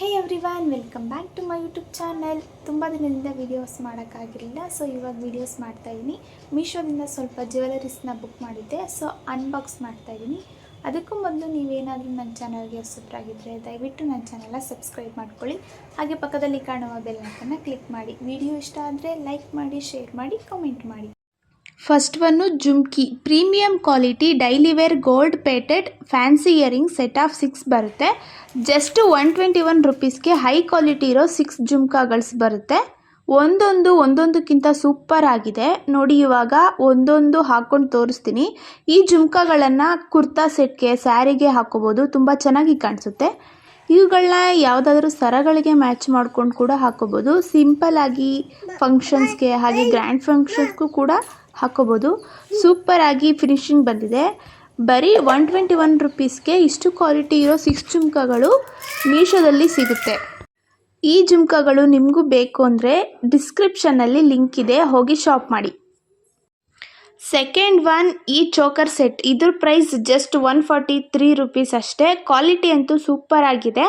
Hey everyone, welcome back to my YouTube channel. ತುಂಬ ದಿನದಿಂದ videos ಮಾಡೋಕ್ಕಾಗಿರಲಿಲ್ಲ, ಸೊ ಇವಾಗ ವೀಡಿಯೋಸ್ ಮಾಡ್ತಾಯಿದ್ದೀನಿ. ಮೀಶೋದಿಂದ ಸ್ವಲ್ಪ ಜ್ಯುವೆಲರೀಸ್ನ ಬುಕ್ ಮಾಡಿದ್ದೆ, ಸೊ ಅನ್ಬಾಕ್ಸ್ ಮಾಡ್ತಾಯಿದ್ದೀನಿ. ಅದಕ್ಕೂ ಮೊದಲು ನೀವೇನಾದರೂ ನನ್ನ ಚಾನಲ್ಗೆ ಹೊಸಬರಾಗಿದ್ದರೆ ದಯವಿಟ್ಟು ನನ್ನ ಚಾನಲ್ನ ಸಬ್ಸ್ಕ್ರೈಬ್ ಮಾಡ್ಕೊಳ್ಳಿ. ಹಾಗೆ ಪಕ್ಕದಲ್ಲಿ ಕಾಣುವ ಬೆಲ್ ಐಕಾನ್ನ ಕ್ಲಿಕ್ ಮಾಡಿ. ವಿಡಿಯೋ ಇಷ್ಟ ಆದರೆ ಲೈಕ್ ಮಾಡಿ, ಶೇರ್ ಮಾಡಿ, ಕಮೆಂಟ್ ಮಾಡಿ. First one jhumki premium quality daily wear gold plated fancy earring set of 6 ಬರುತ್ತೆ. ಜಸ್ಟ್ 121 ರುಪೀಸ್ಗೆ ಹೈ ಕ್ವಾಲಿಟಿ ಇರೋ 6 ಜುಮ್ಕಾಗಳ್ಸ್ ಬರುತ್ತೆ. ಒಂದೊಂದಕ್ಕಿಂತ ಸೂಪರ್ ಆಗಿದೆ ನೋಡಿ. ಇವಾಗ ಒಂದೊಂದು ಹಾಕ್ಕೊಂಡು ತೋರಿಸ್ತೀನಿ. ಈ ಜುಮ್ಕಾಗಳನ್ನು ಕುರ್ತಾ ಸೆಟ್ಗೆ, ಸ್ಯಾರಿಗೆ ಹಾಕೋಬೋದು, ತುಂಬ ಚೆನ್ನಾಗಿ ಕಾಣಿಸುತ್ತೆ. ಇವುಗಳನ್ನ ಯಾವುದಾದ್ರೂ ಸರಗಳಿಗೆ ಮ್ಯಾಚ್ ಮಾಡ್ಕೊಂಡು ಕೂಡ ಹಾಕೋಬೋದು. ಸಿಂಪಲ್ ಆಗಿ ಫಂಕ್ಷನ್ಸ್ಗೆ ಹಾಗೆ ಗ್ರ್ಯಾಂಡ್ ಫಂಕ್ಷನ್ಸ್ಗೂ ಕೂಡ ಹಾಕೋಬೋದು. ಸೂಪರ್ ಆಗಿ ಫಿನಿಶಿಂಗ್ ಬಂದಿದೆ. ಬರೀ 121 ರುಪೀಸ್ಗೆ ಇಷ್ಟು ಕ್ವಾಲಿಟಿ ಇರೋ 6 ಜುಮ್ಕಾಗಳು ಮೀಶೋದಲ್ಲಿ ಸಿಗುತ್ತೆ. ಈ ಜುಮ್ಕಾಗಳು ನಿಮಗೂ ಬೇಕು ಅಂದರೆ ಡಿಸ್ಕ್ರಿಪ್ಷನ್ನಲ್ಲಿ ಲಿಂಕ್ ಇದೆ, ಹೋಗಿ ಶಾಪ್ ಮಾಡಿ. ಸೆಕೆಂಡ್ ಒನ್ ಈ ಚೋಕರ್ ಸೆಟ್. ಇದ್ರ ಪ್ರೈಸ್ ಜಸ್ಟ್ 143 ರುಪೀಸ್ ಅಷ್ಟೇ. ಕ್ವಾಲಿಟಿ ಅಂತೂ ಸೂಪರ್ ಆಗಿದೆ.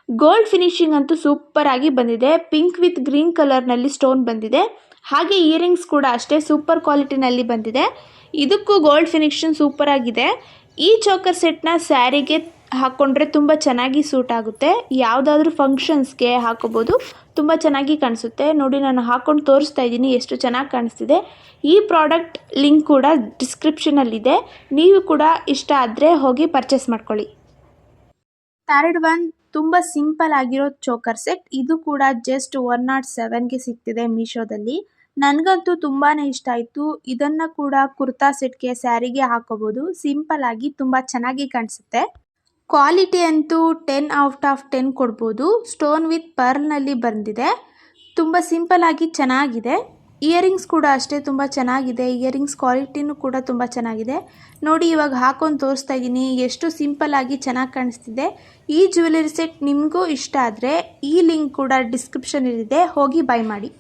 ಗೋಲ್ಡ್ ಫಿನಿಶಿಂಗ್ ಅಂತೂ ಸೂಪರ್ ಆಗಿ ಬಂದಿದೆ. ಪಿಂಕ್ ವಿತ್ ಗ್ರೀನ್ ಕಲರ್ನಲ್ಲಿ ಸ್ಟೋನ್ ಬಂದಿದೆ. ಹಾಗೆ ಇಯರಿಂಗ್ಸ್ ಕೂಡ ಅಷ್ಟೇ ಸೂಪರ್ ಕ್ವಾಲಿಟಿನಲ್ಲಿ ಬಂದಿದೆ. ಇದಕ್ಕೂ ಗೋಲ್ಡ್ ಫಿನಿಶಿಂಗ್ ಸೂಪರ್ ಆಗಿದೆ. ಈ ಚೋಕರ್ ಸೆಟ್ನ ಸ್ಯಾರಿಗೆ ಹಾಕ್ಕೊಂಡ್ರೆ ತುಂಬ ಚೆನ್ನಾಗಿ ಸೂಟ್ ಆಗುತ್ತೆ. ಯಾವುದಾದ್ರೂ ಫಂಕ್ಷನ್ಸ್ಗೆ ಹಾಕೋಬೋದು, ತುಂಬ ಚೆನ್ನಾಗಿ ಕಾಣಿಸುತ್ತೆ. ನೋಡಿ, ನಾನು ಹಾಕ್ಕೊಂಡು ತೋರಿಸ್ತಾ ಇದ್ದೀನಿ ಎಷ್ಟು ಚೆನ್ನಾಗಿ ಕಾಣಿಸ್ತಿದೆ. ಈ ಪ್ರಾಡಕ್ಟ್ ಲಿಂಕ್ ಕೂಡ ಡಿಸ್ಕ್ರಿಪ್ಷನಲ್ಲಿದೆ. ನೀವು ಕೂಡ ಇಷ್ಟ ಆದರೆ ಹೋಗಿ ಪರ್ಚೇಸ್ ಮಾಡ್ಕೊಳ್ಳಿ. ಥರ್ಡ್ ಒನ್ ತುಂಬ ಸಿಂಪಲ್ ಆಗಿರೋ ಚೋಕರ್ ಸೆಟ್. ಇದು ಕೂಡ ಜಸ್ಟ್ 107ಗೆ ಸಿಗ್ತಿದೆ ಮೀಶೋದಲ್ಲಿ. ನನಗಂತೂ ತುಂಬಾ ಇಷ್ಟ ಆಯಿತು. ಇದನ್ನು ಕೂಡ ಕುರ್ತಾ ಸೆಟ್ಗೆ, ಸ್ಯಾರಿಗೆ ಹಾಕೋಬೋದು. ಸಿಂಪಲ್ ಆಗಿ ತುಂಬ ಚೆನ್ನಾಗಿ ಕಾಣಿಸುತ್ತೆ. ಕ್ವಾಲಿಟಿ ಅಂತೂ 10 ಔಟ್ ಆಫ್ 10 ಕೊಡ್ಬೋದು. ಸ್ಟೋನ್ ವಿತ್ ಪರ್ಲ್ನಲ್ಲಿ ಬಂದಿದೆ. ತುಂಬ ಸಿಂಪಲ್ ಆಗಿ ಚೆನ್ನಾಗಿದೆ. ಇಯರಿಂಗ್ಸ್ ಕೂಡ ಅಷ್ಟೇ ತುಂಬ ಚೆನ್ನಾಗಿದೆ. ಇಯರಿಂಗ್ಸ್ ಕ್ವಾಲಿಟಿನೂ ಕೂಡ ತುಂಬ ಚೆನ್ನಾಗಿದೆ. ನೋಡಿ, ಇವಾಗ ಹಾಕೊಂಡು ತೋರಿಸ್ತಾ ಇದ್ದೀನಿ ಎಷ್ಟು ಸಿಂಪಲ್ ಆಗಿ ಚೆನ್ನಾಗಿ ಕಾಣಿಸ್ತಿದೆ. ಈ ಜ್ಯುವೆಲರಿ ಸೆಟ್ ನಿಮಗೂ ಇಷ್ಟ ಆದರೆ ಈ ಲಿಂಕ್ ಕೂಡ ಡಿಸ್ಕ್ರಿಪ್ಷನಲ್ಲಿದೆ, ಹೋಗಿ ಬೈ ಮಾಡಿ.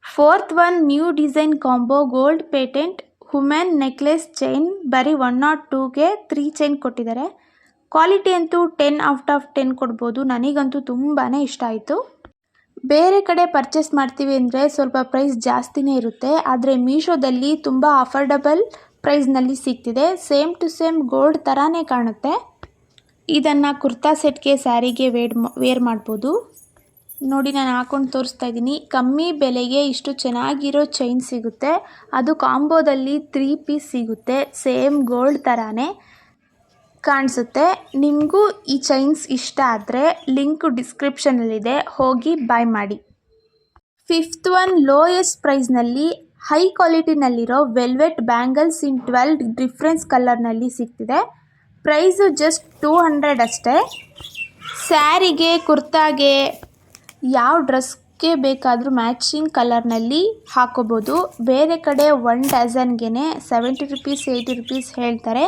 Fourth one new design combo gold patent women necklace chain. ಬರೀ 102ಗೆ 3 ಚೈನ್ ಕೊಟ್ಟಿದ್ದಾರೆ. ಕ್ವಾಲಿಟಿ ಅಂತೂ 10 ಔಟ್ ಆಫ್ 10 ಕೊಡ್ಬೋದು. ನನಗಂತೂ ತುಂಬಾ ಇಷ್ಟ ಆಯಿತು. ಬೇರೆ ಕಡೆ ಪರ್ಚೇಸ್ ಮಾಡ್ತೀವಿ ಅಂದರೆ ಸ್ವಲ್ಪ ಪ್ರೈಸ್ ಜಾಸ್ತಿನೇ ಇರುತ್ತೆ, ಆದರೆ ಮೀಶೋದಲ್ಲಿ ತುಂಬ ಅಫೋರ್ಡಬಲ್ ಪ್ರೈಸ್ನಲ್ಲಿ ಸಿಗ್ತಿದೆ. ಸೇಮ್ ಟು ಸೇಮ್ ಗೋಲ್ಡ್ ಥರಾನೇ ಕಾಣುತ್ತೆ. ಇದನ್ನು ಕುರ್ತಾ ಸೆಟ್ಗೆ, ಸ್ಯಾರಿಗೆ ವೇರ್ ಮಾಡ್ಬೋದು. ನೋಡಿ, ನಾನು ಹಾಕೊಂಡು ತೋರಿಸ್ತಾ ಇದ್ದೀನಿ. ಕಮ್ಮಿ ಬೆಲೆಗೆ ಇಷ್ಟು ಚೆನ್ನಾಗಿರೋ ಚೈನ್ ಸಿಗುತ್ತೆ. ಅದು ಕಾಂಬೋದಲ್ಲಿ 3 ಪೀಸ್ ಸಿಗುತ್ತೆ. ಸೇಮ್ ಗೋಲ್ಡ್ ಥರಾನೇ ಕಾಣಿಸುತ್ತೆ. ನಿಮಗೂ ಈ ಚೈನ್ಸ್ ಇಷ್ಟ ಆದರೆ ಲಿಂಕ್ ಡಿಸ್ಕ್ರಿಪ್ಷನಲ್ಲಿದೆ, ಹೋಗಿ ಬೈ ಮಾಡಿ. ಫಿಫ್ತ್ ಒನ್ ಲೋಯೆಸ್ಟ್ ಪ್ರೈಸ್ನಲ್ಲಿ ಹೈ ಕ್ವಾಲಿಟಿನಲ್ಲಿರೋ ವೆಲ್ವೆಟ್ ಬ್ಯಾಂಗಲ್ಸ್ ಇನ್ 12 ಡಿಫ್ರೆನ್ಸ್ ಕಲರ್ನಲ್ಲಿ ಸಿಗ್ತಿದೆ. ಪ್ರೈಸು ಜಸ್ಟ್ 200 ಅಷ್ಟೇ. ಸ್ಯಾರಿಗೆ, ಕುರ್ತಾಗೆ, ಯಾವ ಡ್ರೆಸ್ಗೆ ಬೇಕಾದರೂ ಮ್ಯಾಚಿಂಗ್ ಕಲರ್ನಲ್ಲಿ ಹಾಕೋಬೋದು. ಬೇರೆ ಕಡೆ 1 ಡಜನ್ಗೆ 70 ರುಪೀಸ್ 80 ರುಪೀಸ್ ಹೇಳ್ತಾರೆ.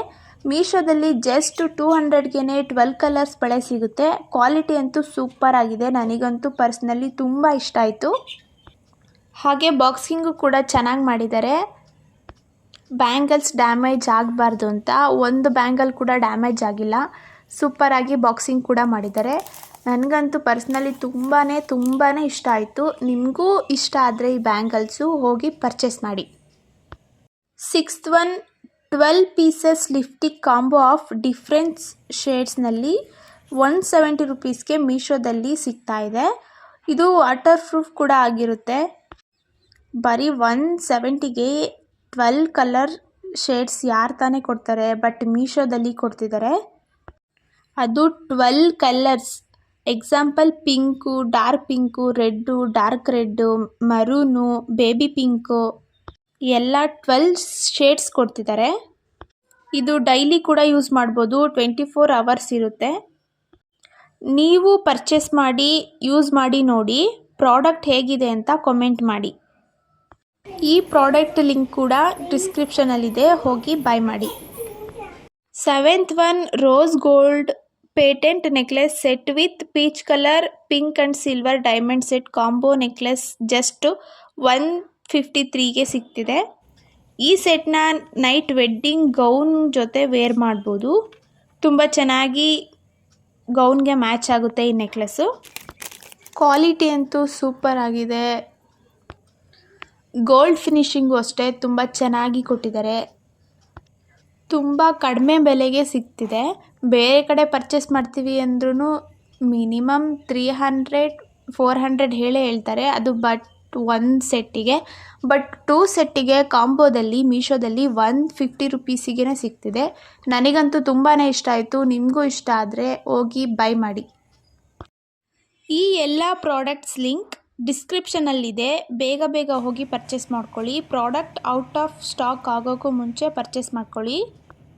ಮೀಶೋದಲ್ಲಿ ಜಸ್ಟ್ 200ಗೆ 12 ಕಲರ್ಸ್ ಬಳೆ ಸಿಗುತ್ತೆ. ಕ್ವಾಲಿಟಿ ಅಂತೂ ಸೂಪರ್ ಆಗಿದೆ. ನನಗಂತೂ ಪರ್ಸ್ನಲಿ ತುಂಬ ಇಷ್ಟ ಆಯಿತು. ಹಾಗೆ ಬಾಕ್ಸಿಂಗು ಕೂಡ ಚೆನ್ನಾಗಿ ಮಾಡಿದ್ದಾರೆ. ಬ್ಯಾಂಗಲ್ಸ್ ಡ್ಯಾಮೇಜ್ ಆಗಬಾರ್ದು ಅಂತ ಒಂದು ಬ್ಯಾಂಗಲ್ ಕೂಡ ಡ್ಯಾಮೇಜ್ ಆಗಿಲ್ಲ. ಸೂಪರಾಗಿ ಬಾಕ್ಸಿಂಗ್ ಕೂಡ ಮಾಡಿದ್ದಾರೆ. ನನಗಂತೂ ಪರ್ಸ್ನಲಿ ತುಂಬಾ ಇಷ್ಟ ಆಯಿತು. ನಿಮಗೂ ಇಷ್ಟ ಆದರೆ ಈ ಬ್ಯಾಂಗಲ್ಸು ಹೋಗಿ ಪರ್ಚೇಸ್ ಮಾಡಿ. Sixth one 12 pieces lipstick combo of difference ಶೇಡ್ಸ್ನಲ್ಲಿ 170 ರುಪೀಸ್ಗೆ ಮೀಶೋದಲ್ಲಿ ಸಿಗ್ತಾ ಇದೆ. ಇದು ವಾಟರ್ ಪ್ರೂಫ್ ಕೂಡ ಆಗಿರುತ್ತೆ. ಬರೀ 170ಗೆ 12 ಕಲರ್ ಶೇಡ್ಸ್ ಯಾರು ತಾನೇ ಕೊಡ್ತಾರೆ, ಬಟ್ ಮೀಶೋದಲ್ಲಿ ಕೊಡ್ತಿದ್ದಾರೆ. ಅದು 12 colours. Example pink, dark pink, red, dark red, maroon, baby pink ಎಲ್ಲ 12 ಶೇಡ್ಸ್ ಕೊಡ್ತಿದ್ದಾರೆ. ಇದು ಡೈಲಿ ಕೂಡ ಯೂಸ್ ಮಾಡ್ಬೋದು. 24 ಅವರ್ಸ್ ಇರುತ್ತೆ. ನೀವು ಪರ್ಚೇಸ್ ಮಾಡಿ ಯೂಸ್ ಮಾಡಿ ನೋಡಿ ಪ್ರಾಡಕ್ಟ್ ಹೇಗಿದೆ ಅಂತ ಕಾಮೆಂಟ್ ಮಾಡಿ. ಈ ಪ್ರಾಡಕ್ಟ್ ಲಿಂಕ್ ಕೂಡ ಡಿಸ್ಕ್ರಿಪ್ಷನಲ್ಲಿದೆ, ಹೋಗಿ ಬೈ ಮಾಡಿ. Seventh one rose gold patent necklace set with peach colour, pink and silver diamond set combo necklace just 153ಗೆ ಸಿಗ್ತಿದೆ. ಈ ಸೆಟ್ನ ನೈಟ್ ವೆಡ್ಡಿಂಗ್ ಗೌನ್ ಜೊತೆ ವೇರ್ ಮಾಡ್ಬೋದು. ತುಂಬ ಚೆನ್ನಾಗಿ ಗೌನ್ಗೆ ಮ್ಯಾಚ್ ಆಗುತ್ತೆ ಈ ನೆಕ್ಲೆಸ್ಸು. ಕ್ವಾಲಿಟಿ ಅಂತೂ ಸೂಪರ್ ಆಗಿದೆ. ಗೋಲ್ಡ್ ಫಿನಿಶಿಂಗು ಅಷ್ಟೇ ತುಂಬ ಚೆನ್ನಾಗಿ ಕೊಟ್ಟಿದ್ದಾರೆ. ತುಂಬ ಕಡಿಮೆ ಬೆಲೆಗೆ ಸಿಗ್ತಿದೆ. ಬೇರೆ ಕಡೆ ಪರ್ಚೇಸ್ ಮಾಡ್ತೀವಿ ಅಂದ್ರೂ ಮಿನಿಮಮ್ 300-400 ಹೇಳ್ತಾರೆ, ಅದು ಬಟ್ 1 ಸೆಟ್ಟಿಗೆ. ಬಟ್ 2 ಸೆಟ್ಟಿಗೆ ಕಾಂಬೋದಲ್ಲಿ ಮೀಶೋದಲ್ಲಿ 150 ರುಪೀಸಿಗೆ ಸಿಗ್ತಿದೆ. ನನಗಂತೂ ತುಂಬಾ ಇಷ್ಟ ಆಯಿತು. ನಿಮಗೂ ಇಷ್ಟ ಆದರೆ ಹೋಗಿ ಬೈ ಮಾಡಿ. ಈ ಎಲ್ಲ ಪ್ರಾಡಕ್ಟ್ಸ್ ಲಿಂಕ್ ಡಿಸ್ಕ್ರಿಪ್ಷನಲ್ಲಿದೆ. ಬೇಗ ಬೇಗ ಹೋಗಿ ಪರ್ಚೇಸ್ ಮಾಡ್ಕೊಳ್ಳಿ. ಪ್ರಾಡಕ್ಟ್ ಔಟ್ ಆಫ್ ಸ್ಟಾಕ್ ಆಗೋಕ್ಕೂ ಮುಂಚೆ ಪರ್ಚೇಸ್ ಮಾಡ್ಕೊಳ್ಳಿ.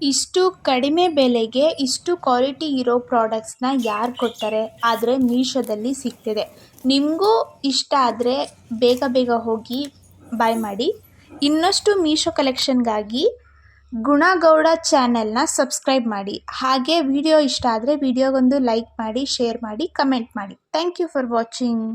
ಇಷ್ಟು ಕಡಿಮೆ ಬೆಲೆಗೆ ಇಷ್ಟು ಕ್ವಾಲಿಟಿ ಇರೋ ಪ್ರಾಡಕ್ಟ್ಸ್ನ ಯಾರು ಕೊಡ್ತಾರೆ? ಆದರೆ ಮೀಶೋದಲ್ಲಿ ಸಿಗ್ತಿದೆ. ನಿಮಗೂ ಇಷ್ಟ ಆದರೆ ಬೇಗ ಬೇಗ ಹೋಗಿ ಬೈ ಮಾಡಿ. ಇನ್ನಷ್ಟು ಮೀಶೋ ಕಲೆಕ್ಷನ್ಗಾಗಿ ಗುಣಗೌಡ ಚಾನೆಲ್ನ ಸಬ್ಸ್ಕ್ರೈಬ್ ಮಾಡಿ. ಹಾಗೆ ವಿಡಿಯೋ ಇಷ್ಟ ಆದರೆ ವಿಡಿಯೋಗೊಂದು ಲೈಕ್ ಮಾಡಿ, ಶೇರ್ ಮಾಡಿ, ಕಮೆಂಟ್ ಮಾಡಿ. Thank you for watching.